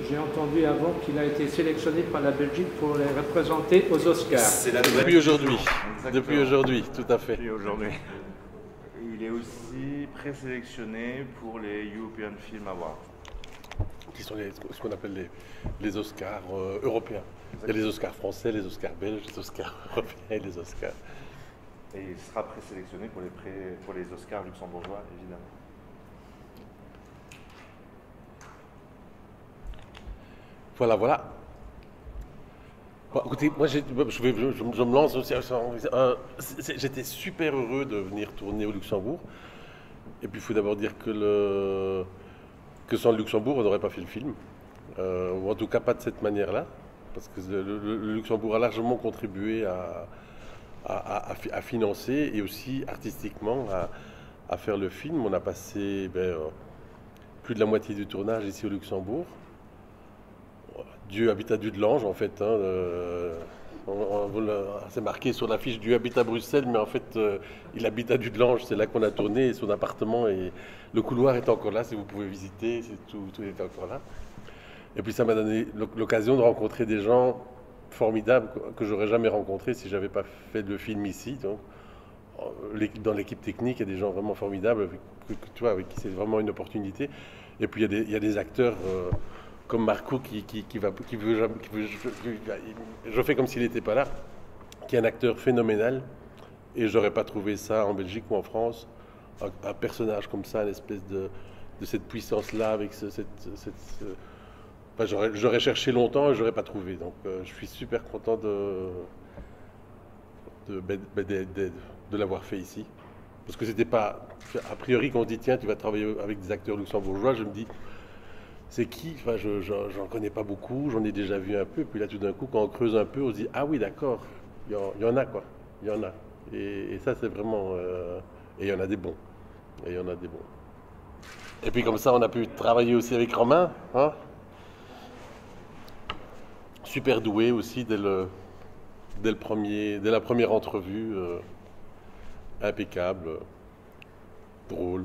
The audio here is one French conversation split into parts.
j'ai entendu avant qu'il a été sélectionné par la Belgique pour les représenter aux Oscars. C'est la Depuis aujourd'hui. Exactement. Depuis aujourd'hui, tout à fait. Depuis aujourd'hui. Il est aussi présélectionné pour les European Film Awards. Qui sont ce qu'on appelle les Oscars européens. Il y a les Oscars français, les Oscars belges, les Oscars européens et les Oscars. Et il sera présélectionné pour les Oscars luxembourgeois, évidemment. Voilà, voilà. Bon, écoutez, moi je me lance aussi. J'étais super heureux de venir tourner au Luxembourg. Et puis il faut d'abord dire que sans le Luxembourg, on n'aurait pas fait le film. Ou en tout cas pas de cette manière-là. Parce que le Luxembourg a largement contribué à financer et aussi artistiquement à faire le film. On a passé plus de la moitié du tournage ici au Luxembourg. Dieu habite à Dudelange en fait. C'est marqué sur l'affiche Dieu habite à Bruxelles, mais en fait il habite à Dudelange. C'est là qu'on a tourné, et son appartement et le couloir est encore là. Si vous pouvez visiter, tout est encore là. Et puis ça m'a donné l'occasion de rencontrer des gens formidables que j'aurais jamais rencontrés si j'avais pas fait le film ici. Donc, dans l'équipe technique, il y a des gens vraiment formidables avec qui c'est vraiment une opportunité. Et puis il y a des acteurs comme Marco je fais comme s'il n'était pas là, qui est un acteur phénoménal. Et j'aurais pas trouvé ça en Belgique ou en France. Un personnage comme ça, une espèce de cette puissance-là, avec j'aurais cherché longtemps et j'aurais pas trouvé. Donc je suis super content de l'avoir fait ici. Parce que c'était pas... A priori, quand on dit tiens, tu vas travailler avec des acteurs luxembourgeois, je me dis c'est qui? Enfin, j'en connais pas beaucoup, j'en ai déjà vu un peu. Puis là, tout d'un coup, quand on creuse un peu, on se dit ah oui, d'accord, il y en a quoi. Il y en a. Et ça, c'est vraiment... et il y en a des bons. Et puis comme ça, on a pu travailler aussi avec Romain, hein, super doué aussi dès la première entrevue, impeccable, drôle,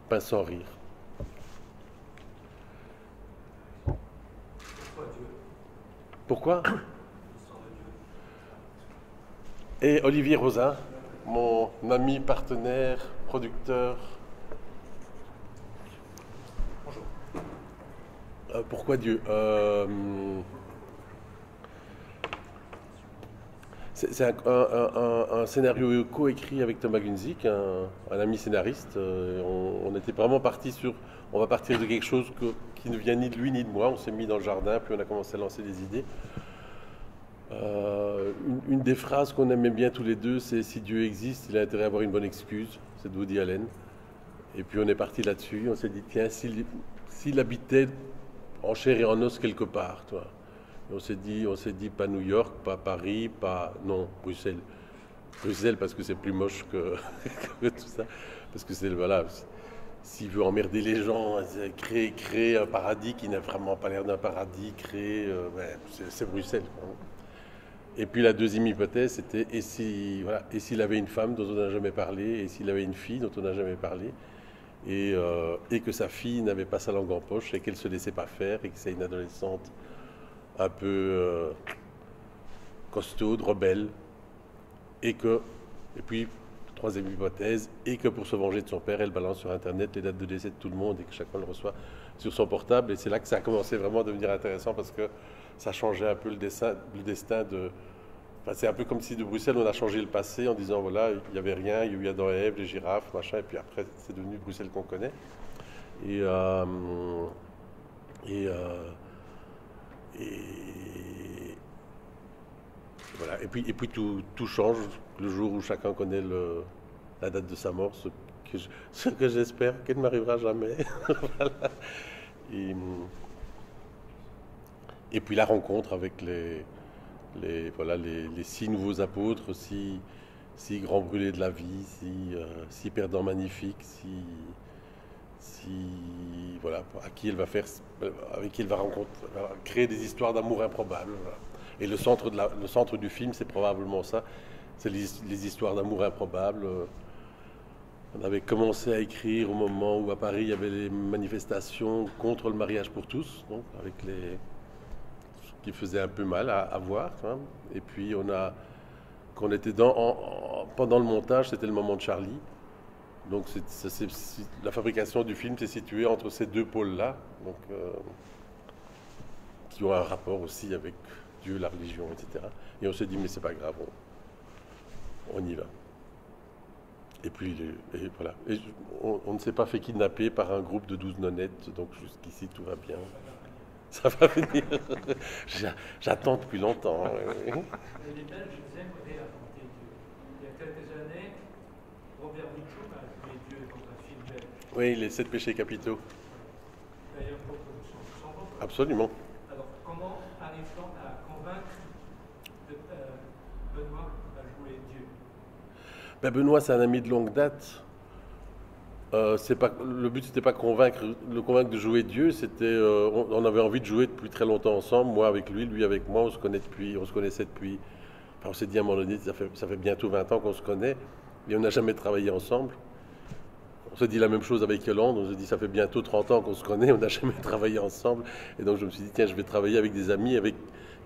pas sans rire. Pourquoi? Et Olivier Rosin, mon ami, partenaire, producteur. Bonjour. Pourquoi Dieu? C'est un scénario coécrit avec Thomas Gunzik, un ami scénariste. On était vraiment parti on va partir de quelque chose qui ne vient ni de lui ni de moi. On s'est mis dans le jardin, puis on a commencé à lancer des idées. Une des phrases qu'on aimait bien tous les deux, c'est si Dieu existe, il a intérêt à avoir une bonne excuse. C'est de Woody Allen. Et puis on est parti là-dessus. On s'est dit tiens, s'il habitait en chair et en os quelque part, toi. On s'est dit pas New York, pas Paris, non, Bruxelles. Bruxelles parce que c'est plus moche que tout ça. Parce que s'il veut emmerder les gens, créer un paradis qui n'a vraiment pas l'air d'un paradis, c'est Bruxelles. Et puis la deuxième hypothèse, c'était et s'il avait une femme dont on n'a jamais parlé, et s'il avait une fille dont on n'a jamais parlé, et que sa fille n'avait pas sa langue en poche et qu'elle se laissait pas faire, et que c'est une adolescente un peu costaude, rebelle, et puis, troisième hypothèse, et que pour se venger de son père, elle balance sur Internet les dates de décès de tout le monde et que chacun le reçoit sur son portable. Et c'est là que ça a commencé vraiment à devenir intéressant parce que ça changeait un peu le destin de... Enfin, c'est un peu comme si de Bruxelles, on a changé le passé en disant, voilà, il n'y avait rien, il y a eu Adam et Ève, les girafes, machin, et puis après, c'est devenu Bruxelles qu'on connaît. Et voilà. Et puis tout change le jour où chacun connaît la date de sa mort, ce que j'espère qu'elle ne m'arrivera jamais. Voilà. Et puis la rencontre avec les 6 nouveaux apôtres, 6 grands brûlés de la vie, 6 perdants magnifiques, voilà, avec qui elle va créer des histoires d'amour improbables. Voilà. Et le centre du film, c'est probablement ça. C'est les histoires d'amour improbables. On avait commencé à écrire au moment où à Paris il y avait les manifestations contre le mariage pour tous, donc avec les qui faisait un peu mal à voir. Hein. Et puis quand on était pendant le montage, c'était le moment de Charlie. Donc la fabrication du film s'est située entre ces deux pôles-là, donc, qui ont un rapport aussi avec Dieu, la religion, etc. Et on s'est dit, mais c'est pas grave, on y va. Et puis, voilà. Et on ne s'est pas fait kidnapper par un groupe de 12 nonnettes, donc jusqu'ici tout va bien. Ça va venir. J'attends depuis longtemps. Les Belges aiment réinventer Dieu. Il y a quelques années, Robert Mitchum a joué Dieu dans un film belge. Oui, les 7 péchés capitaux. D'ailleurs, vos productions sont vôtres. Absolument. Alors, comment arrive-t-on à convaincre Benoît à jouer Dieu? Ben Benoît, c'est un ami de longue date. Le but, c'était pas le convaincre de jouer Dieu. C'était, on avait envie de jouer depuis très longtemps ensemble. Moi avec lui avec moi. On se connaissait depuis. Enfin, on s'est dit à un moment donné, ça fait bientôt 20 ans qu'on se connaît, et on n'a jamais travaillé ensemble. On s'est dit la même chose avec Yolande. On s'est dit, ça fait bientôt 30 ans qu'on se connaît, on n'a jamais travaillé ensemble. Et donc je me suis dit, tiens, je vais travailler avec des amis avec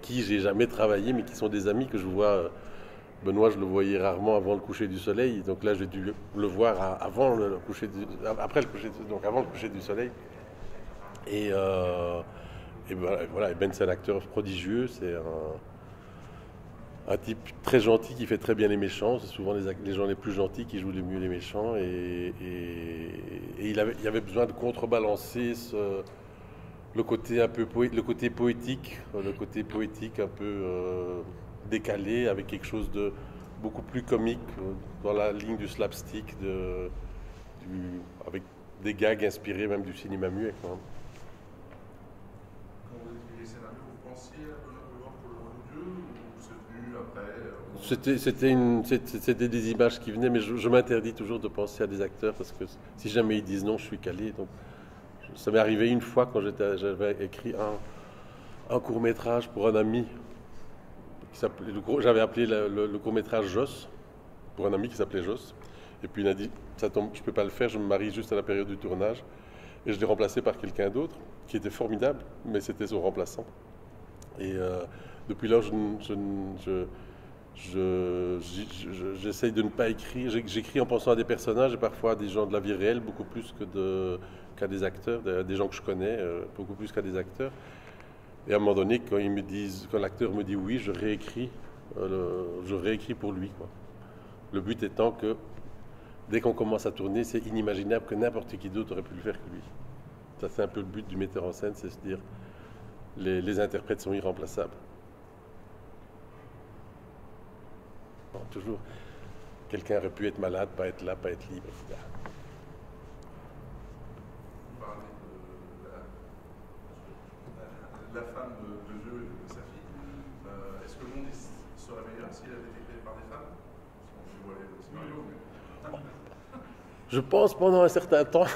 qui j'ai jamais travaillé, mais qui sont des amis que je vois. Benoît, je le voyais rarement avant le coucher du soleil, donc là j'ai dû le voir avant le coucher du soleil. Et voilà, Ben c'est un acteur prodigieux, c'est un type très gentil qui fait très bien les méchants. C'est souvent les gens les plus gentils qui jouent le mieux les méchants, et il y avait besoin de contrebalancer le côté poétique un peu décalé, avec quelque chose de beaucoup plus comique, dans la ligne du slapstick, avec des gags inspirés même du cinéma muet. Quand vous écrivez le scénario, vous pensiez à Benoît pour le rôle de Dieu, ou c'est venu après? C'était des images qui venaient, mais je m'interdis toujours de penser à des acteurs, parce que si jamais ils disent non, je suis calé. Donc, ça m'est arrivé une fois quand j'avais écrit un court-métrage pour un ami. J'avais appelé le court-métrage Joss, pour un ami qui s'appelait Joss. Et puis il a dit, ça tombe, je ne peux pas le faire, je me marie juste à la période du tournage. Et je l'ai remplacé par quelqu'un d'autre, qui était formidable, mais c'était son remplaçant. Et depuis lors, j'essaye de ne pas écrire. J'écris en pensant à des personnages et parfois à des gens de la vie réelle, beaucoup plus qu'à des acteurs, des gens que je connais, beaucoup plus qu'à des acteurs. Et à un moment donné, quand l'acteur me dit oui, je réécris pour lui, quoi. Le but étant que dès qu'on commence à tourner, c'est inimaginable que n'importe qui d'autre aurait pu le faire que lui. Ça, c'est un peu le but du metteur en scène, c'est se dire les interprètes sont irremplaçables. Bon, toujours, quelqu'un aurait pu être malade, pas être là, pas être libre, etc. La femme de Dieu et de sa fille, est-ce que le monde serait meilleur s'il avait été créé par des femmes? On dévoile le scénario, mais... Je pense pendant un certain temps.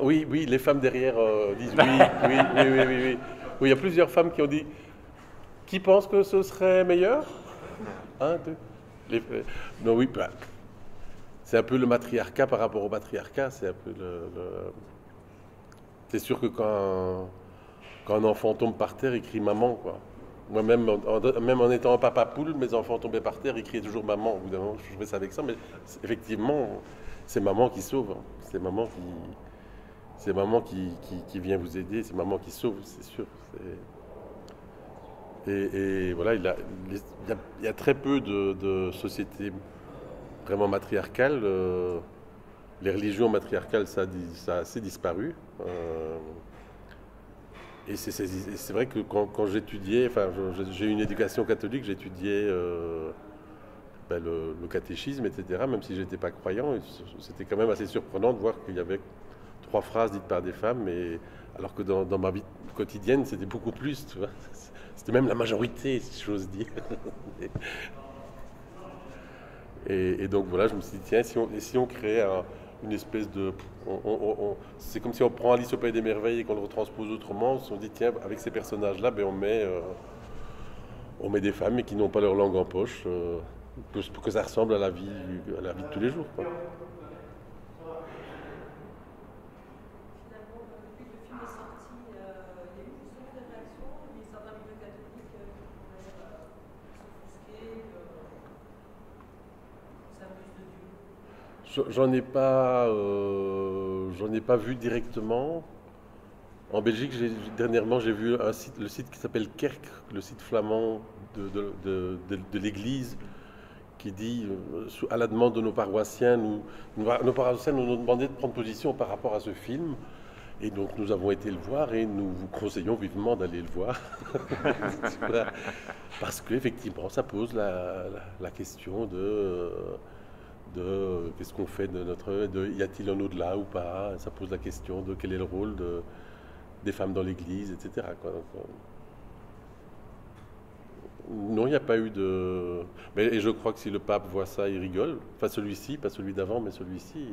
Oui, les femmes derrière disent oui. Oui, il y a plusieurs femmes qui ont dit. Qui pensent que ce serait meilleur? Un, deux. Non, oui, bah, c'est un peu le matriarcat par rapport au patriarcat. C'est un peu C'est sûr que quand un enfant tombe par terre, il crie maman, quoi. Moi-même, même en étant un papa poule, mes enfants tombaient par terre, ils criaient toujours maman. Au bout d'un moment, je jouais ça avec ça, mais effectivement, c'est maman qui sauve. Hein. C'est maman qui vient vous aider, c'est maman qui sauve, c'est sûr. Et voilà, il y a très peu de sociétés vraiment matriarcales. Les religions matriarcales, ça a assez disparu. Et c'est vrai que quand j'étudiais, enfin, j'ai eu une éducation catholique, j'étudiais le catéchisme, etc., même si je n'étais pas croyant. C'était quand même assez surprenant de voir qu'il y avait 3 phrases dites par des femmes, alors que dans ma vie quotidienne, c'était beaucoup plus, tu vois. C'était même la majorité, si j'ose dire. Et donc voilà, je me suis dit, tiens, si on créait une espèce de... c'est comme si on prend Alice au Pays des Merveilles et qu'on le retranspose autrement. On se dit, tiens, avec ces personnages-là, on met des femmes mais qui n'ont pas leur langue en poche. pour que ça ressemble à la vie de tous les jours, quoi. Finalement, depuis que le film est sorti, il y a eu justement des réactions, il y a certains milieux catholiques qui pourraient s'offusquer, ça abuse de Dieu. J'en ai pas vu directement. En Belgique, dernièrement, j'ai vu le site qui s'appelle Kerk, le site flamand de l'Église, qui dit, à la demande de nos paroissiens, nos paroissiens nous ont demandé de prendre position par rapport à ce film. Et donc, nous avons été le voir et nous vous conseillons vivement d'aller le voir. Voilà. Parce qu'effectivement, ça pose la question de qu'est-ce qu'on fait de notre... y a-t-il un au-delà ou pas? Ça pose la question de quel est le rôle des femmes dans l'Église, etc. quoi. Donc, non, il n'y a pas eu de... et je crois que si le pape voit ça, il rigole. Enfin, celui-ci, pas celui d'avant, mais celui-ci,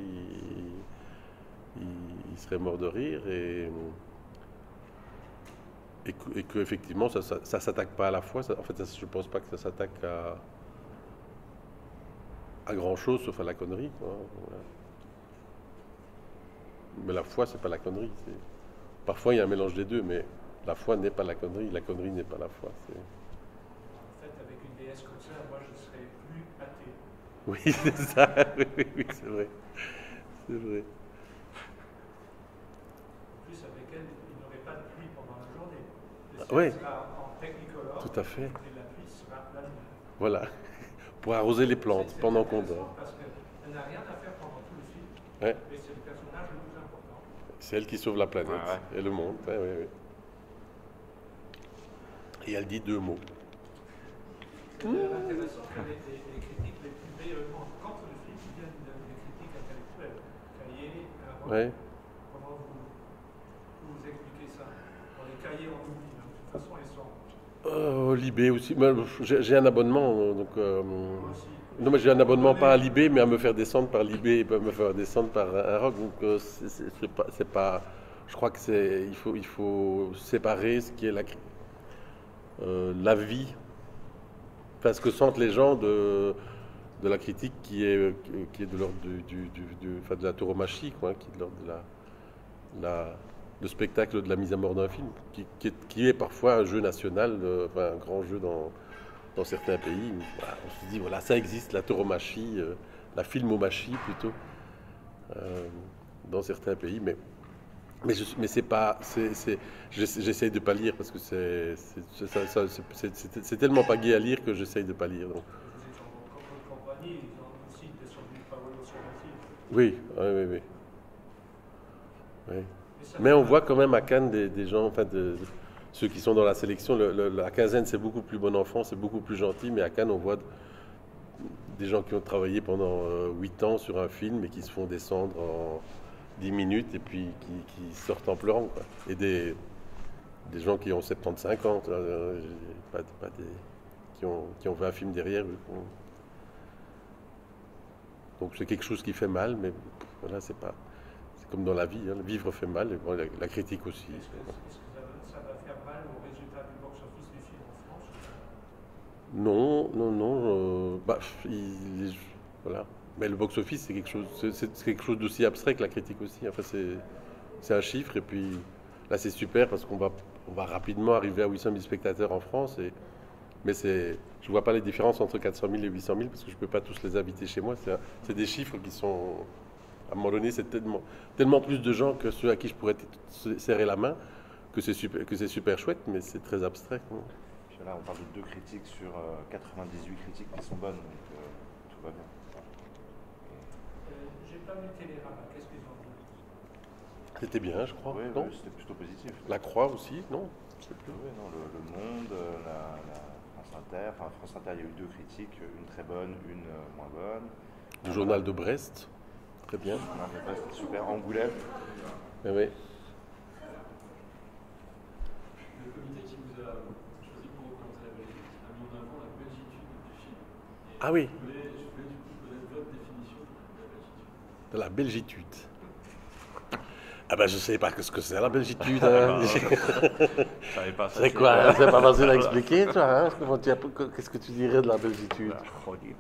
il serait mort de rire. Et qu'effectivement, ça s'attaque pas à la foi. En fait, je ne pense pas que ça s'attaque à grand-chose, sauf à la connerie, quoi. Voilà. Mais la foi, c'est pas la connerie. Parfois, il y a un mélange des deux, mais la foi n'est pas la connerie n'est pas la foi. En fait, avec une déesse comme ça, moi, je serais plus athée. Oui, c'est ça. Oui, c'est vrai. C'est vrai. En plus, avec elle, il n'aurait pas de pluie pendant la journée. Le Oui. ciel sera en technicolore. Tout à fait. Et la pluie sera la nuit. Voilà. Pour arroser les plantes C'est pendant qu'on intéressant dort. parce qu'elle n'a rien à faire pendant tout le film. Ouais. Mais c'est le personnage le plus important. C'est elle qui sauve la planète Ouais. et le monde. Ouais, ouais, ouais. Et elle dit 2 mots. C'est d'ailleurs intéressant que les critiques les plus véhémentes contre le film viennent des critiques intellectuelles. Cahiers, Ouais. comment vous expliquez ça? Bon, les cahiers en oubli, de toute façon, ils sont. Libé aussi. Mais j'ai un abonnement, donc. Moi aussi. Non, mais j'ai un abonnement pas à Libé, mais à me faire descendre par Libé et pas me faire descendre par un rock. Donc c'est pas. Je crois que il faut séparer ce qui est la vie, parce que sentent les gens de la critique qui est de l'ordre enfin, de la tauromachie, quoi, qui est de l'ordre de le spectacle de la mise à mort d'un film, qui est parfois un jeu national, enfin, un grand jeu dans certains pays. Voilà, on se dit, voilà, ça existe, la tauromachie, la filmomachie plutôt, dans certains pays, mais c'est pas, j'essaye de pas lire parce que c'est tellement pas gai à lire que j'essaye de pas lire. Donc. Vous êtes en compagnie, ils ont aussi descendu Paolo Sorrenti. Oui, oui. Mais on voit quand même à Cannes des gens, enfin ceux qui sont dans la sélection, la quinzaine c'est beaucoup plus bon enfant, c'est beaucoup plus gentil, mais à Cannes on voit des gens qui ont travaillé pendant 8 ans sur un film et qui se font descendre en 10 minutes et puis qui sortent en pleurant, quoi. Et des gens qui ont 75 ans, qui ont fait un film derrière eux. Donc c'est quelque chose qui fait mal, mais voilà, c'est comme dans la vie, hein, vivre fait mal, et bon, la critique aussi. Est-ce que ça va faire mal au résultat du box-office des films en France? Non. Voilà. Mais le box-office, c'est quelque chose d'aussi abstrait que la critique aussi. Enfin, c'est un chiffre, et puis là, c'est super parce qu'on va rapidement arriver à 800 000 spectateurs en France. Mais je ne vois pas les différences entre 400 000 et 800 000 parce que je ne peux pas tous les inviter chez moi. C'est des chiffres qui sont... À un moment donné, c'est tellement plus de gens que ceux à qui je pourrais serrer la main que c'est super chouette, mais c'est très abstrait. Puis là, on parle de 2 critiques sur 98 critiques qui sont bonnes, donc tout va bien. J'ai pas vu Télérama, qu'est-ce qu'ils ont dit? C'était bien, je crois. Oui, non c'était plutôt positif. La Croix aussi, non? Je sais plus. Oui, non, le Monde, la France Inter. Enfin, France Inter, il y a eu 2 critiques, une très bonne, une moins bonne. Le journal de Brest, très bien. Non, mais pas, c'était super. Angoulême. Oui. Le comité qui vous a choisi pour représenter la Belgique a mis en avant la belgitude du film. Et Ah oui, je voulais du coup connaître votre définition de la belgitude. de la belgitude. Ah ben je sais pas ce que c'est la belgitude. Hein. Je savais pas ça. C'est quoi? C'est pas facile à expliquer, toi. Hein? Qu'est-ce que tu dirais de la belgitude? Roddy,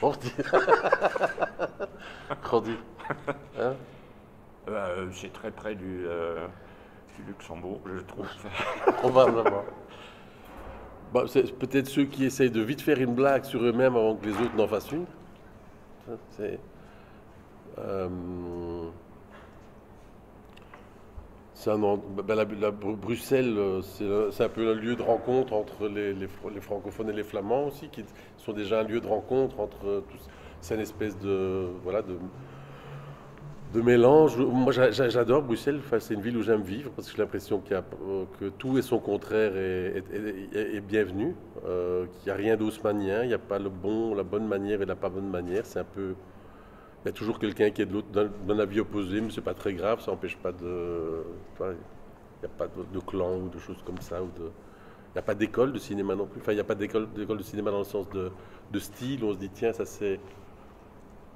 Roddy. Roddy. Hein? c'est très près du Luxembourg, je trouve. Probablement. Bon, c'est peut-être ceux qui essayent de vite faire une blague sur eux-mêmes avant que les autres n'en fassent une. Ça, c'est... Bruxelles, c'est un peu un lieu de rencontre entre les francophones et les flamands aussi, qui sont déjà un lieu de rencontre entre tous. C'est une espèce de mélange. Moi, j'adore Bruxelles. Enfin, c'est une ville où j'aime vivre parce que j'ai l'impression que tout et son contraire est bienvenu. Qu'il n'y a rien d'haussmannien, il n'y a pas la bonne manière et la pas bonne manière. C'est un peu. Il y a toujours quelqu'un qui est d'un avis opposé, mais c'est pas très grave, ça n'empêche pas de. Il n'y a pas de clan ou de choses comme ça. Il n'y a pas d'école de cinéma non plus. Enfin, il n'y a pas d'école de cinéma dans le sens de style. On se dit, tiens, ça c'est.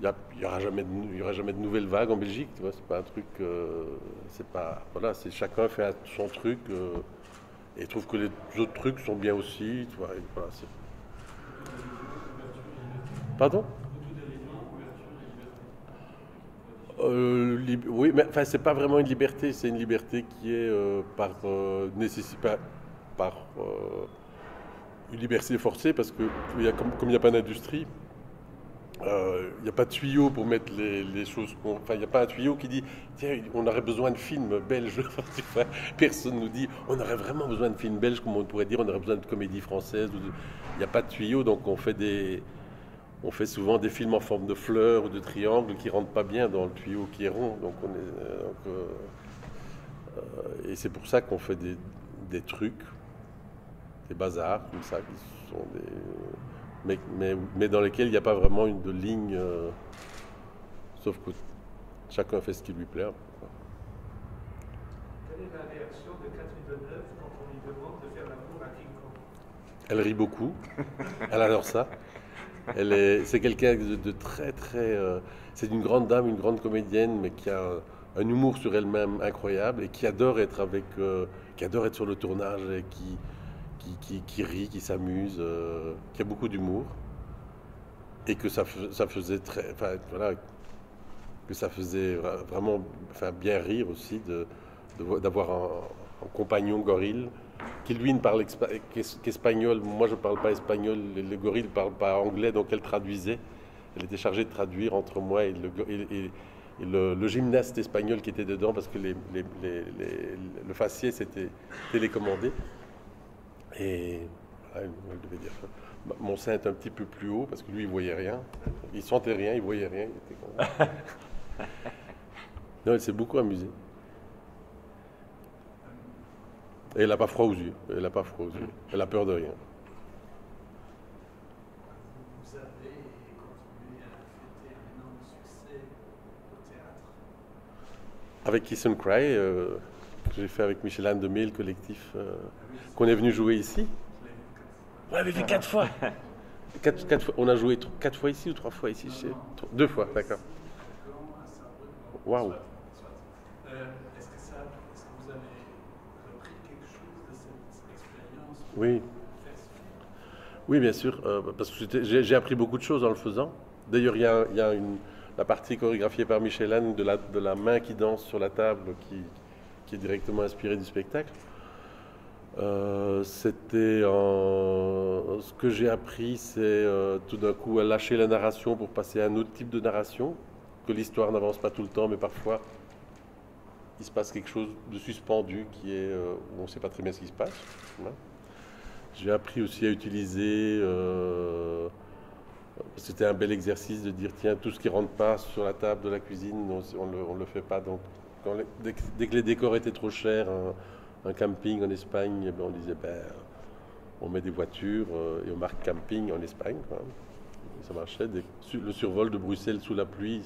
Il n'y aura jamais de nouvelle vague en Belgique, tu vois. C'est pas un truc. C'est pas. Voilà, chacun fait son truc et trouve que les autres trucs sont bien aussi, tu vois. Et voilà, Pardon? Oui, mais enfin, c'est pas vraiment une liberté, c'est une liberté qui est par nécessité, par une liberté forcée, parce que comme il n'y a pas d'industrie, il n'y a pas de tuyau pour mettre les choses. Enfin, il n'y a pas un tuyau qui dit tiens, on aurait besoin de films belges. Personne nous dit on aurait vraiment besoin de films belges, comme on pourrait dire on aurait besoin de comédie française. Il n'y a pas de tuyau, donc on fait souvent des films en forme de fleurs ou de triangles qui ne rentrent pas bien dans le tuyau qui est rond. Donc et c'est pour ça qu'on fait des trucs, des bazars comme ça, qui sont mais dans lesquels il n'y a pas vraiment de ligne, sauf que chacun fait ce qui lui plaît. Quelle est la réaction de Catherine Deneuve quand on lui demande de faire l'amour à King Kong? Elle rit beaucoup, elle adore ça. C'est quelqu'un de très très. C'est une grande dame, une grande comédienne, mais qui a un humour sur elle-même incroyable et qui adore être qui adore être sur le tournage et qui rit, qui s'amuse, qui a beaucoup d'humour et que ça faisait très. Enfin voilà, que ça faisait vraiment, enfin bien rire aussi d'avoir un compagnon gorille. Qui lui ne parle qu'espagnol. Moi je ne parle pas espagnol, le gorille ne parle pas anglais, donc elle traduisait. Elle était chargée de traduire entre moi et le gymnaste espagnol qui était dedans, parce que le faciès était télécommandé. Et voilà, elle devait dire ça. Mon sein est un petit peu plus haut, parce que lui il ne voyait rien. Il sentait rien, il ne voyait rien. Il était non, elle s'est beaucoup amusée. Et elle n'a pas froid aux yeux. Elle n'a pas froid aux yeux. Elle a peur de rien. Vous avez continué à fêter un énorme succès au théâtre. Avec Kiss and Cry, que j'ai fait avec Michel Anne Demey, le collectif, qu'on est venu jouer ici. On l'avait vu 4 fois. 4 fois. On a joué 4 fois ici ou 3 fois ici? 2 fois, d'accord. Waouh. Est-ce que vous avez repris quelque chose de cette expérience? Oui. Oui, bien sûr, parce que j'ai appris beaucoup de choses en le faisant. D'ailleurs, il y a la partie chorégraphiée par Michel Anne de la main qui danse sur la table qui est directement inspirée du spectacle. Ce que j'ai appris, c'est tout d'un coup à lâcher la narration pour passer à un autre type de narration, que l'histoire n'avance pas tout le temps, mais parfois il se passe quelque chose de suspendu qui est où on ne sait pas très bien ce qui se passe. Voilà. J'ai appris aussi à utiliser, c'était un bel exercice de dire tiens, tout ce qui rentre pas sur la table de la cuisine, on le fait pas. Donc dès que les décors étaient trop chers, un camping en Espagne, on disait on met des voitures et on marque camping en Espagne. Quoi. Et ça marchait. Le survol de Bruxelles sous la pluie,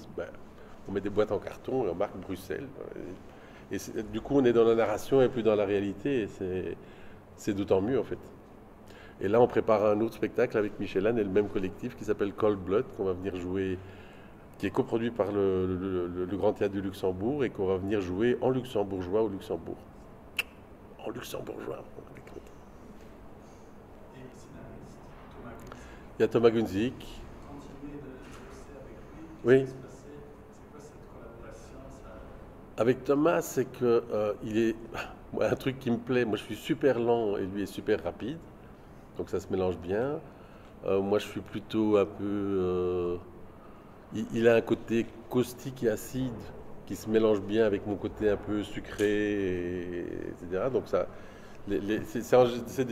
on met des boîtes en carton et on marque Bruxelles. Et du coup, on est dans la narration et plus dans la réalité. Et c'est d'autant mieux en fait. Et là, on prépare un autre spectacle avec Michel Anne et le même collectif qui s'appelle Cold Blood, qu'on va venir jouer qui est coproduit par le Grand Théâtre du Luxembourg et qu'on va venir jouer en luxembourgeois au Luxembourg. En luxembourgeois. Et le scénariste, Thomas Gunzig, Il y a Thomas Gunzig. continuer de bosser avec lui. Oui. Qu'est-ce qui se passait? C'est quoi cette collaboration ça... Avec Thomas, c'est que il est moi, un truc qui me plaît. Moi, je suis super lent et lui est super rapide, donc ça se mélange bien. Moi, je suis plutôt un peu. Il a un côté caustique et acide qui se mélange bien avec mon côté un peu sucré, etc. Donc ça, c'est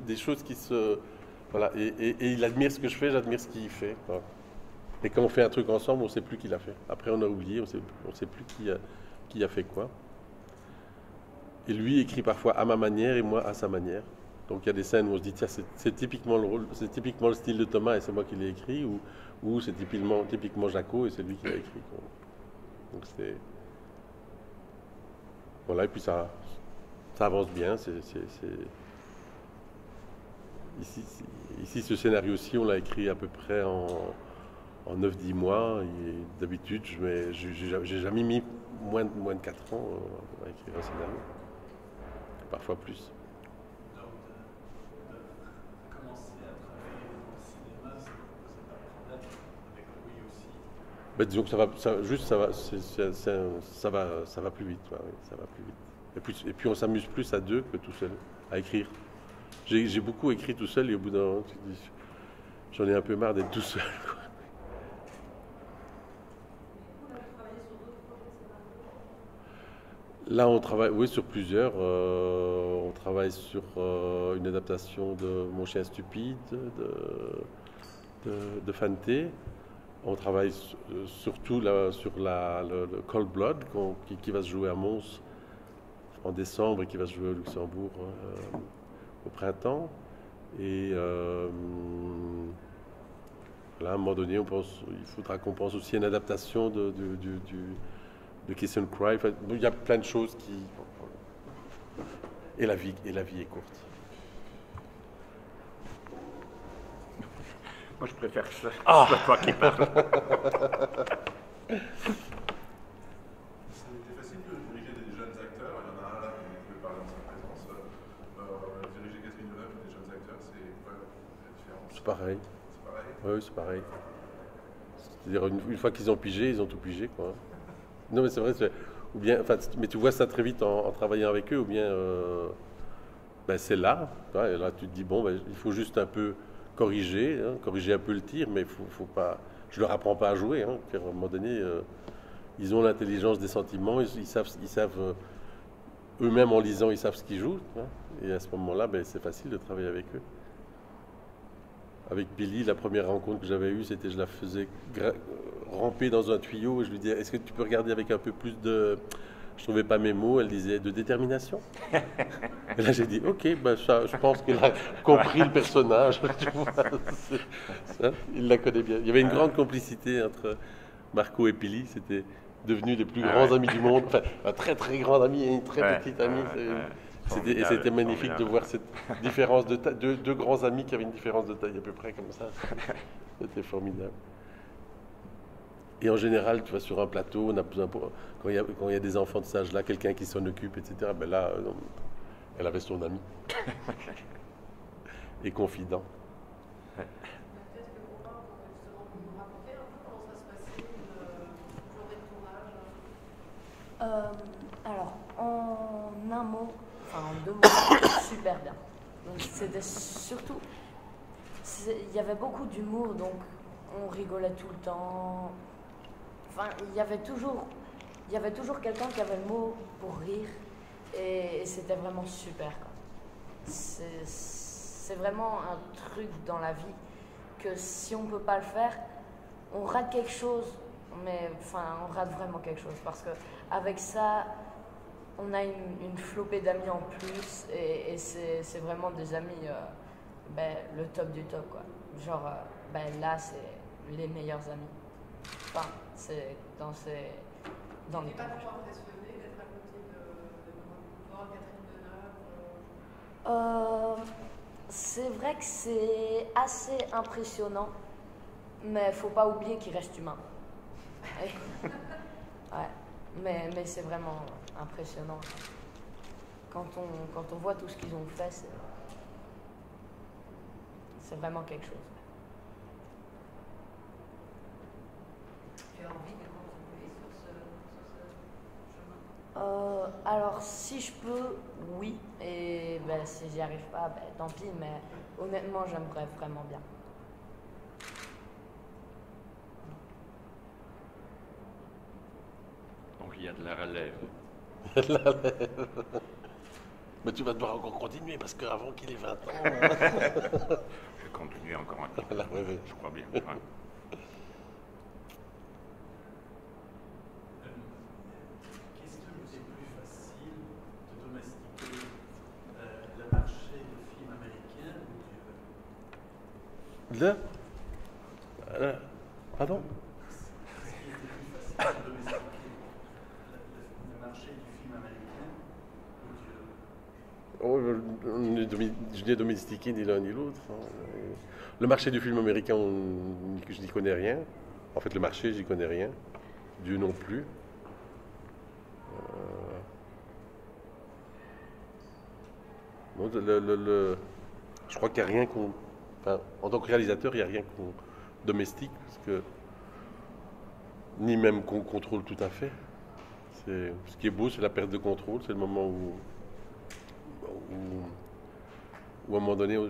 des choses qui se. Voilà. Et il admire ce que je fais, j'admire ce qu'il fait. Voilà. Et quand on fait un truc ensemble, on ne sait plus qui l'a fait. Après, on a oublié, on sait plus qui a fait quoi. Et lui écrit parfois à ma manière et moi à sa manière. Donc il y a des scènes où on se dit tiens c'est typiquement le rôle, c'est typiquement le style de Thomas et c'est moi qui l'ai écrit, ou c'est typiquement Jaco et c'est lui qui l'a écrit. Donc c'est voilà, et puis ça avance bien. Ici ce scénario-ci on l'a écrit à peu près en 9-10 mois et d'habitude j'ai jamais mis moins de 4 ans à écrire un scénario, parfois plus. Donc, de commencer à travailler dans le cinéma, ça ne posait pas de problème avec lui aussi. Ben, disons que ça va plus vite. Ouais, oui, ça va plus vite. Et puis on s'amuse plus à deux que tout seul à écrire. J'ai beaucoup écrit tout seul et au bout d'un moment, tu te dis, j'en ai un peu marre d'être tout seul. Quoi. Là, on travaille, oui, sur plusieurs. On travaille sur une adaptation de Mon chien stupide de Fanté. On travaille surtout là, sur le Cold Blood qui va se jouer à Mons en décembre et qui va se jouer au Luxembourg au printemps. Et là, à un moment donné, il faudra qu'on pense aussi à une adaptation de Kiss and Cry. Enfin, il y a plein de choses qui... Et la vie est courte. Moi, je préfère que ce soit toi qui parle. C'est facile de diriger des jeunes acteurs. Il y en a un là qui pouvait parler en sa présence. Diriger Catherine Deneuve et des jeunes acteurs, c'est quoi la différence? C'est pareil. C'est pareil? Oui, c'est pareil. C'est-à-dire, une fois qu'ils ont pigé, ils ont tout pigé, quoi. Non, mais c'est vrai, ou bien, enfin, mais tu vois ça très vite en travaillant avec eux, ou bien ben c'est là, et là tu te dis, bon, ben, il faut juste un peu corriger un peu le tir, mais faut pas, je leur apprends pas à jouer, à un moment donné, ils ont l'intelligence des sentiments, ils savent eux-mêmes en lisant, ils savent ce qu'ils jouent, et à ce moment-là, ben, c'est facile de travailler avec eux. Avec Billy, la première rencontre que j'avais eue, c'était je la faisais ramper dans un tuyau et je lui disais est-ce que tu peux regarder avec un peu plus de... Je trouvais pas mes mots, elle disait de détermination. Et là j'ai dit ok, ben ça, je pense qu'elle a compris le personnage. Tu vois, ça, il la connaît bien. Il y avait une grande complicité entre Marco et Billy, c'était devenu les plus grands amis du monde. Enfin, un très très grand ami et une très petite amie. Et c'était magnifique de voir cette différence de taille, deux grands amis qui avaient une différence de taille à peu près comme ça. C'était formidable. Et en général, tu vois, sur un plateau, on a besoin quand il y a des enfants de cet âge-là, quelqu'un qui s'en occupe, etc. Ben là, elle avait son ami et confident. Peut-être que Robin, justement, vous nous raconter un peu comment ça se passait une journée de tournage. Alors, en un mot, enfin en 2 mots, super bien. Donc c'était surtout, il y avait beaucoup d'humour, donc on rigolait tout le temps. Enfin, il y avait toujours quelqu'un qui avait le mot pour rire, et c'était vraiment super, quoi. C'est vraiment un truc dans la vie que si on peut pas le faire, on rate quelque chose, mais enfin on rate vraiment quelque chose, parce que avec ça on a une flopée d'amis en plus, et c'est vraiment des amis le top du top, quoi. Genre là c'est les meilleurs amis. Enfin, c'est dans les Pas trop impressionné d'être à côté de voir Catherine Deneuve. C'est vrai que c'est assez impressionnant, mais faut pas oublier qu'il reste humain. Ouais, mais c'est vraiment impressionnant. Quand on voit tout ce qu'ils ont fait, c'est vraiment quelque chose. Tu as envie de continuer sur ce chemin? Alors, si je peux, oui. Et ben, si j'y arrive pas, ben, tant pis. Mais honnêtement, j'aimerais vraiment bien. Donc il y a de la relève. Mais tu vas devoir encore continuer parce qu'avant qu'il ait 20 ans. Je vais continuer encore un peu. Voilà, ouais. Je crois bien. Ouais. Qu'est-ce qui vous est plus facile de domestiquer le marché du film américain ou du... Pardon? Qu'est-ce qui était plus facile de domestiquer le marché du film américain ou du... Je n'ai domestiqué ni l'un ni l'autre. Le marché du film américain, je n'y connais rien. En fait, le marché, j'y connais rien. Dieu non plus. Donc, je crois qu'il n'y a rien qu'on... Enfin, en tant que réalisateur, il n'y a rien qu'on domestique, parce que ni même qu'on contrôle tout à fait. Ce qui est beau, c'est la perte de contrôle. C'est le moment où à un moment donné, en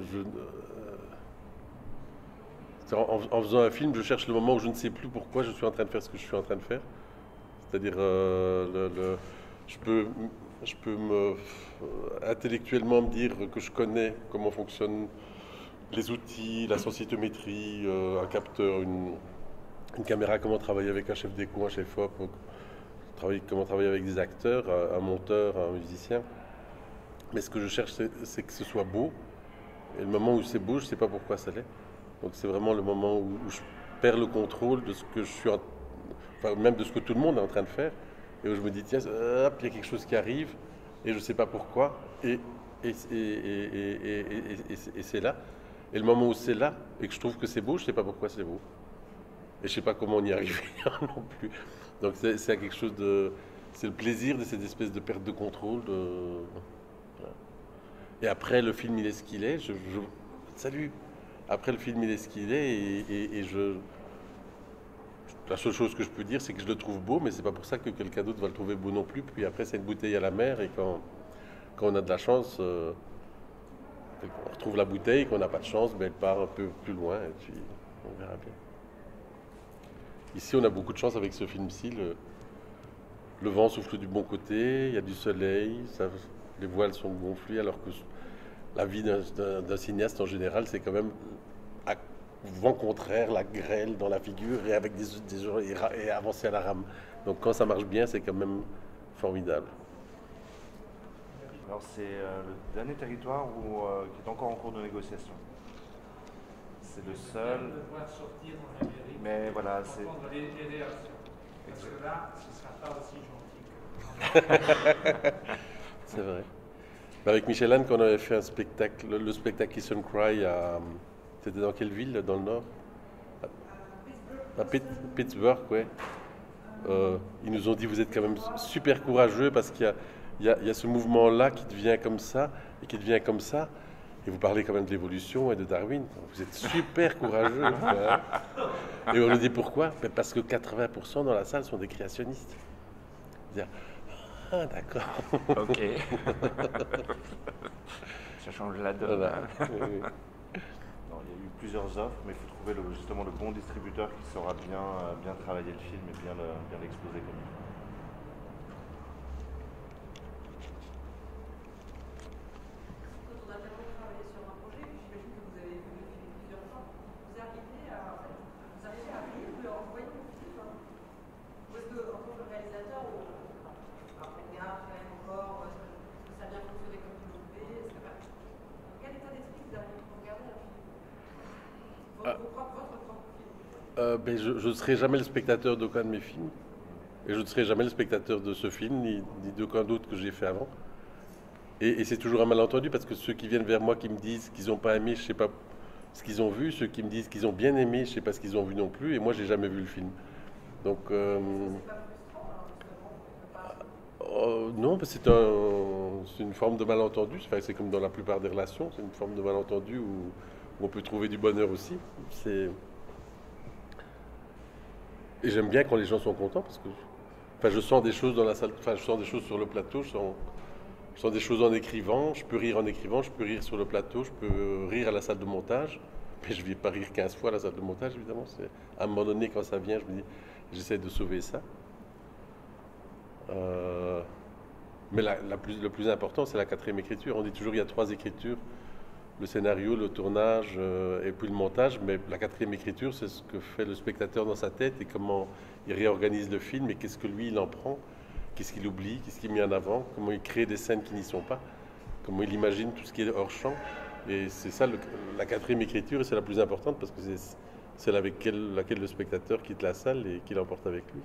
faisant un film, je cherche le moment où je ne sais plus pourquoi je suis en train de faire ce que je suis en train de faire. C'est-à-dire, je peux intellectuellement me dire que je connais comment fonctionnent les outils, la sensitométrie, un capteur, une caméra, comment travailler avec un chef d'écho, un chef op, comment travailler avec des acteurs, un monteur, un musicien. Mais ce que je cherche, c'est que ce soit beau. Et le moment où c'est beau, je ne sais pas pourquoi ça l'est. Donc c'est vraiment le moment où je perds le contrôle de ce que je suis, enfin même de ce que tout le monde est en train de faire. Et où je me dis, tiens, hop, il y a quelque chose qui arrive, et je ne sais pas pourquoi. Et c'est là. Et le moment où c'est là, et que je trouve que c'est beau, je ne sais pas pourquoi c'est beau. Et je ne sais pas comment on y arrive non plus. Donc c'est quelque chose de... C'est le plaisir de cette espèce de perte de contrôle. Voilà. Et après, le film, il est ce qu'il est. Salut. Après, le film, il est ce qu'il est. La seule chose que je peux dire, c'est que je le trouve beau, mais c'est pas pour ça que quelqu'un d'autre va le trouver beau non plus. Puis après, c'est une bouteille à la mer. Et quand on a de la chance, on retrouve la bouteille. Quand on n'a pas de chance, ben, elle part un peu plus loin. Et puis, on verra bien. Ici, on a beaucoup de chance avec ce film-ci. Le vent souffle du bon côté, il y a du soleil, les voiles sont gonflées, alors que la vie d'un cinéaste en général, c'est quand même vent contraire, la grêle dans la figure et avec et avancer à la rame. Donc quand ça marche bien, c'est quand même formidable. Alors c'est le dernier territoire qui est encore en cours de négociation. C'est le seul. De voir sortir dans l'Amérique, Mais voilà, pour c'est. prendre les réactions. Parce que là, ce ne sera pas aussi gentil que... C'est vrai. Avec Michel Anne, quand on avait fait un spectacle, le spectacle Kiss and Cry, c'était dans quelle ville, dans le Nord? À Pittsburgh, ouais. Ils nous ont dit, vous êtes quand même super courageux parce qu'il y a ce mouvement-là qui devient comme ça et qui devient comme ça. Et vous parlez quand même de l'évolution et de Darwin. Vous êtes super courageux. Hein. Et on nous dit pourquoi? Parce que 80% dans la salle sont des créationnistes. Dire, ah, d'accord. Ok. Ça change la donne. Voilà. Hein. Oui, oui. Non, il y a eu plusieurs offres, mais il faut trouver justement le bon distributeur qui saura bien travailler le film et bien l'exposer comme il faut. Quand on a tellement travaillé sur un projet, j'imagine que vous avez vu le film plusieurs fois. Vous arrivez à rire en voyant le film? Ou est-ce qu'en tant que réalisateur, on fait gaffe quand même encore? Est-ce que ça a bien fonctionné comme vous le voulez? Quel état d'esprit vous avez pour regarder un film? Votre propre film? Je ne serai jamais le spectateur d'aucun de mes films. Et je ne serai jamais le spectateur de ce film, ni d'aucun d'autre que j'ai fait avant. Et c'est toujours un malentendu parce que ceux qui viennent vers moi qui me disent qu'ils n'ont pas aimé, je ne sais pas ce qu'ils ont vu. Ceux qui me disent qu'ils ont bien aimé, je ne sais pas ce qu'ils ont vu non plus. Et moi, je n'ai jamais vu le film. Donc, C'est pas frustrant, hein, justement, de pas... non, c'est une forme de malentendu. Enfin, c'est comme dans la plupart des relations, c'est une forme de malentendu où on peut trouver du bonheur aussi. Et j'aime bien quand les gens sont contents parce que je sens des choses dans la salle, je sens des choses sur le plateau, je sens des choses en écrivant, je peux rire en écrivant, je peux rire sur le plateau, je peux rire à la salle de montage, mais je ne vais pas rire 15 fois à la salle de montage, évidemment. À un moment donné, quand ça vient, je me dis, j'essaie de sauver ça. Mais le plus important, c'est la 4e écriture. On dit toujours qu'il y a 3 écritures, le scénario, le tournage et puis le montage, mais la 4e écriture, c'est ce que fait le spectateur dans sa tête et comment il réorganise le film et qu'est-ce que lui, il en prend, qu'est-ce qu'il oublie, qu'est-ce qu'il met en avant, comment il crée des scènes qui n'y sont pas, comment il imagine tout ce qui est hors champ. Et c'est ça, la 4e écriture, et c'est la plus importante parce que c'est celle avec laquelle le spectateur quitte la salle et qu'il emporte avec lui.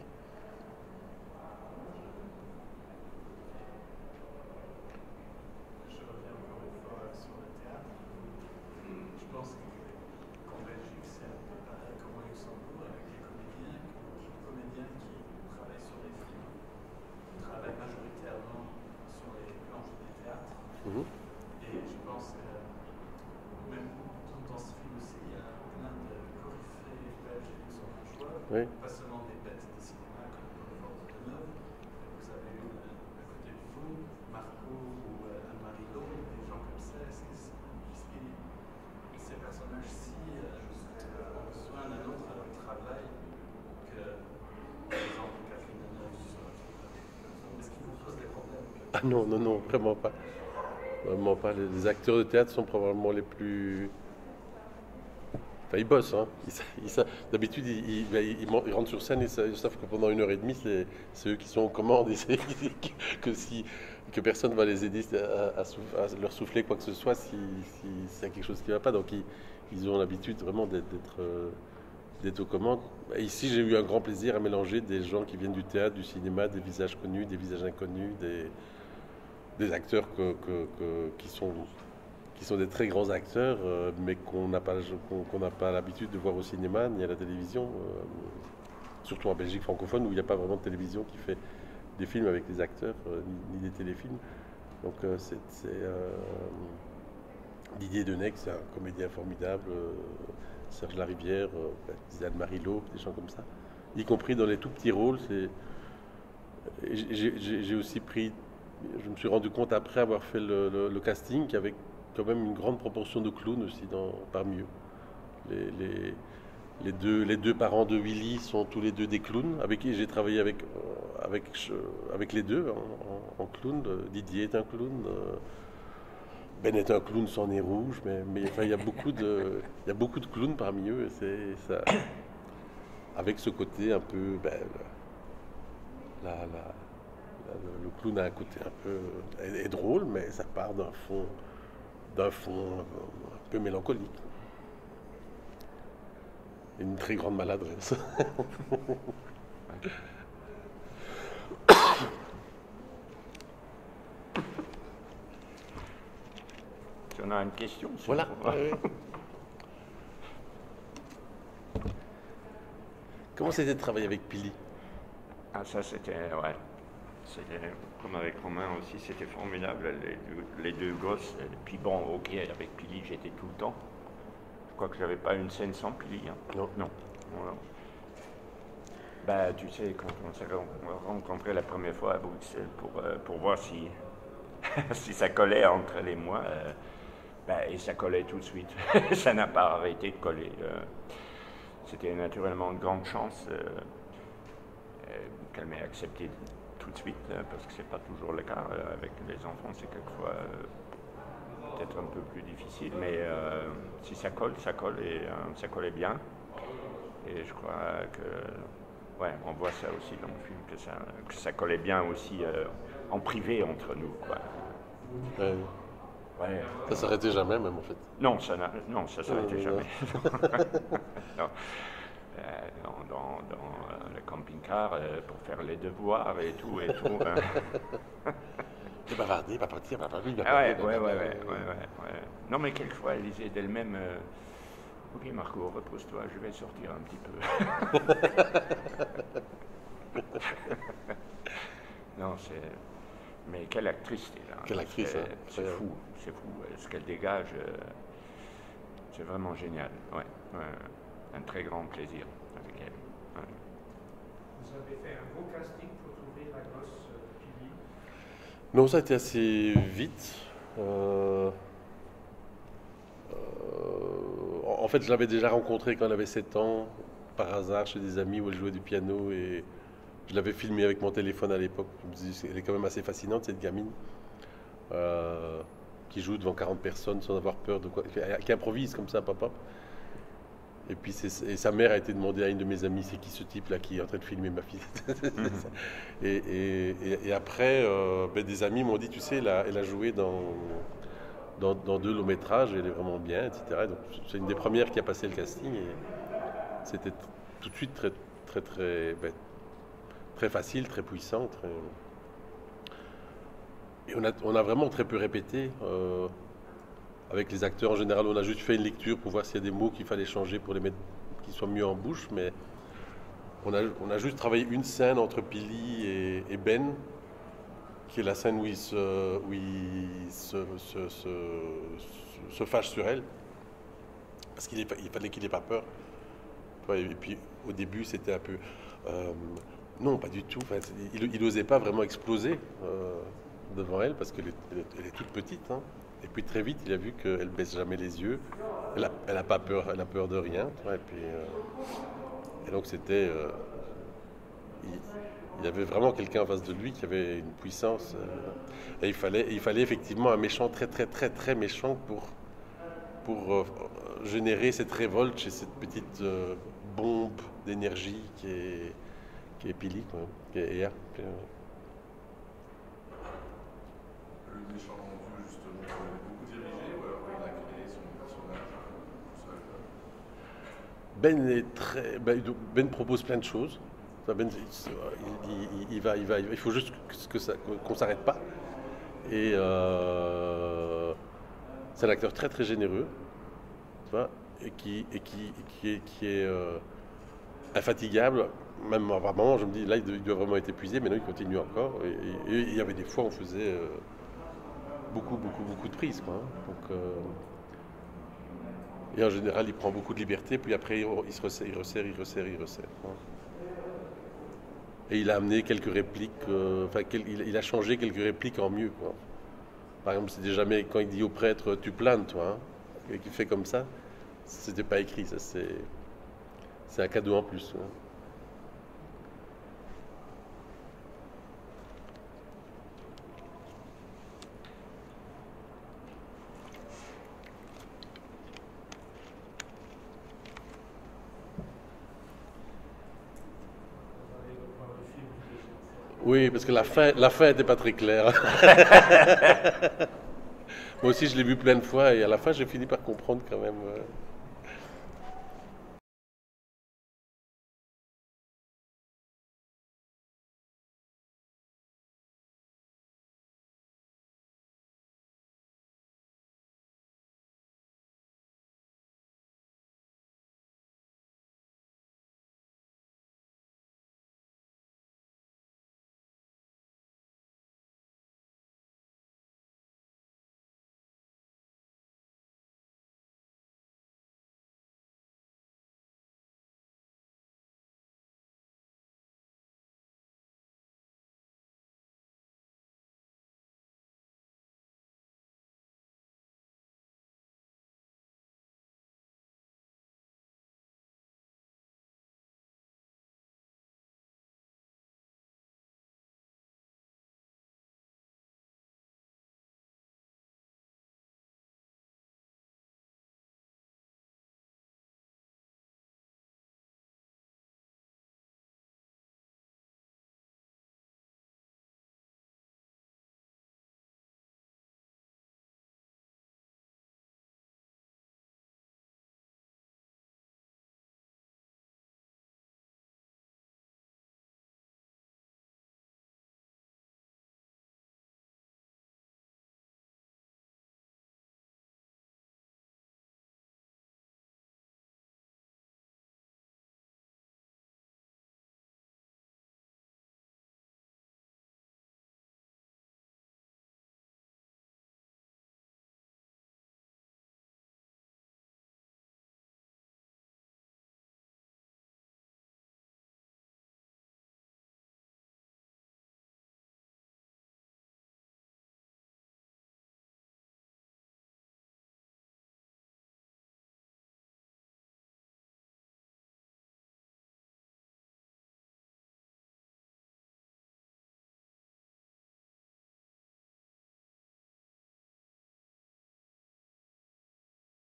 Je reviens encore une fois sur le théâtre. Je pense qu'en Belgique, c'est un peu pareil comme au Luxembourg avec les comédiens qui travaillent sur les films. Ils travaillent majoritairement sur les planches des théâtres. Et je pense que même dans ce film aussi, il y a plein de coryphées belges et luxembourgeois, Oui. pas seulement des bêtes de cinéma comme Paul Deneuve, mais vous avez eu à côté de vous, Marco ou Anne-Marie Lowe, des gens comme ça. Est-ce que ces personnages-ci ont besoin d'un autre travail que, par exemple, Catherine Deneuve sur un film? Est-ce qu'ils vous posent des problèmes? Ah non, non, non, vraiment pas. Vraiment pas. Les acteurs de théâtre sont probablement les plus... Enfin, ils bossent, hein. D'habitude, ils rentrent sur scène et ils savent que pendant 1h30, c'est eux qui sont aux commandes et que personne ne va les aider à leur souffler quoi que ce soit s'il y a quelque chose qui ne va pas. Donc, ils ont l'habitude vraiment d'être aux commandes. Et ici, j'ai eu un grand plaisir à mélanger des gens qui viennent du théâtre, du cinéma, des visages connus, des visages inconnus, des acteurs qui sont des très grands acteurs, mais qu'on n'a pas l'habitude de voir au cinéma ni à la télévision, surtout en Belgique francophone où il n'y a pas vraiment de télévision qui fait des films avec des acteurs, ni des téléfilms. Donc Didier Denec, c'est un comédien formidable, Serge Larivière, Anne-Marie Lowe, des gens comme ça, y compris dans les tout petits rôles. J'ai aussi pris... Je me suis rendu compte après avoir fait le casting qu'il y avait quand même une grande proportion de clowns aussi parmi eux. Les deux parents de Willy sont tous les deux des clowns avec qui j'ai travaillé avec les deux en clown. Didier est un clown, Ben est un clown sans nez rouge, mais enfin, il y a beaucoup de clowns parmi eux. Et c'est ça, avec ce côté un peu... le clown a un côté un peu est drôle, mais ça part d'un fond un peu mélancolique. Une très grande maladresse. Tu en as une question? Voilà. Comment c'était de travailler avec Pili? Ah, ça c'était, ouais. C'était, comme avec Romain aussi, c'était formidable, les deux gosses. Et puis bon, ok, avec Pili, j'étais tout le temps. Je crois que j'avais pas une scène sans Pili. Hein. Non. Non. Voilà. Bah, tu sais, quand on s'est rencontrés la première fois à Bruxelles pour voir si, si ça collait entre elle et moi, et ça collait tout de suite. Ça n'a pas arrêté de coller. C'était naturellement une grande chance qu'elle m'ait accepté tout de suite, parce que c'est pas toujours le cas avec les enfants, c'est quelquefois peut-être un peu plus difficile, mais si ça colle et ça collait bien. Et je crois que, ouais, on voit ça aussi dans le film, que ça collait bien aussi en privé entre nous, quoi. Ouais. Ça s'arrêtait jamais, même en fait. Non, ça s'arrêtait jamais. Non. Dans le camping-car pour faire les devoirs et tout. Et bavarder, pas partir, pas parler. Ouais. Non, mais quelquefois, elle disait d'elle-même, Ok Marco, repose-toi, je vais sortir un petit peu. Non, c'est... Mais quelle actrice, là. Quelle actrice, hein. C'est fou, c'est fou. Ce qu'elle dégage, c'est vraiment génial. Ouais, un très grand plaisir avec elle. Ouais. Vous avez fait un beau casting pour trouver la gosse Pili. Non, ça a été assez vite. En fait, je l'avais déjà rencontrée quand elle avait 7 ans, par hasard, chez des amis où elle jouait du piano. Et je l'avais filmée avec mon téléphone à l'époque. Je me disais, elle est quand même assez fascinante, cette gamine. Qui joue devant 40 personnes sans avoir peur de quoi. Qui improvise comme ça, papa. Et puis et sa mère a été demandée à une de mes amies, c'est qui ce type-là qui est en train de filmer ma fille. Et après, des amis m'ont dit, tu sais, elle a joué dans 2 longs métrages, elle est vraiment bien, etc. Donc c'est une des premières qui a passé le casting et c'était tout de suite très facile, très puissant. Et on a vraiment très peu répété. Avec les acteurs en général, on a juste fait une lecture pour voir s'il y a des mots qu'il fallait changer pour les mettre, qu'ils soient mieux en bouche. Mais on a juste travaillé une scène entre Pili et Ben, qui est la scène où il se fâche sur elle, parce il fallait qu'il n'ait pas peur. Et puis au début, c'était un peu... non, pas du tout. Enfin, il n'osait pas vraiment exploser devant elle, parce qu'elle est toute petite. Hein. Et puis très vite, il a vu qu'elle baisse jamais les yeux. Elle a pas peur, elle a peur de rien. Et puis, et donc c'était... il y avait vraiment quelqu'un en face de lui qui avait une puissance. Et il fallait effectivement un méchant très méchant pour générer cette révolte chez cette petite bombe d'énergie qui est Pili, quoi, qui est Ea. Le méchant rendu, justement, il avait beaucoup dirigé ou alors il a créé son personnage tout seul? Ben propose plein de choses. Ben, il faut juste qu'on s'arrête pas. Et c'est un acteur très généreux, tu vois, et qui est infatigable. Même à moment, je me dis, là, il doit vraiment être épuisé, mais non, il continue encore. Et il y avait des fois où on faisait beaucoup de prises, quoi. Donc, et en général, il prend beaucoup de liberté, puis après, il se resserre, il resserre. Quoi. Et il a amené quelques répliques, il a changé quelques répliques en mieux, quoi. Par exemple, c'était jamais, quand il dit au prêtre, tu planes, toi, hein, et qu'il fait comme ça, c'était pas écrit, ça c'est un cadeau en plus. Hein. Oui, parce que la fin n'était pas très claire. Moi aussi, je l'ai vu plein de fois et à la fin, j'ai fini par comprendre quand même.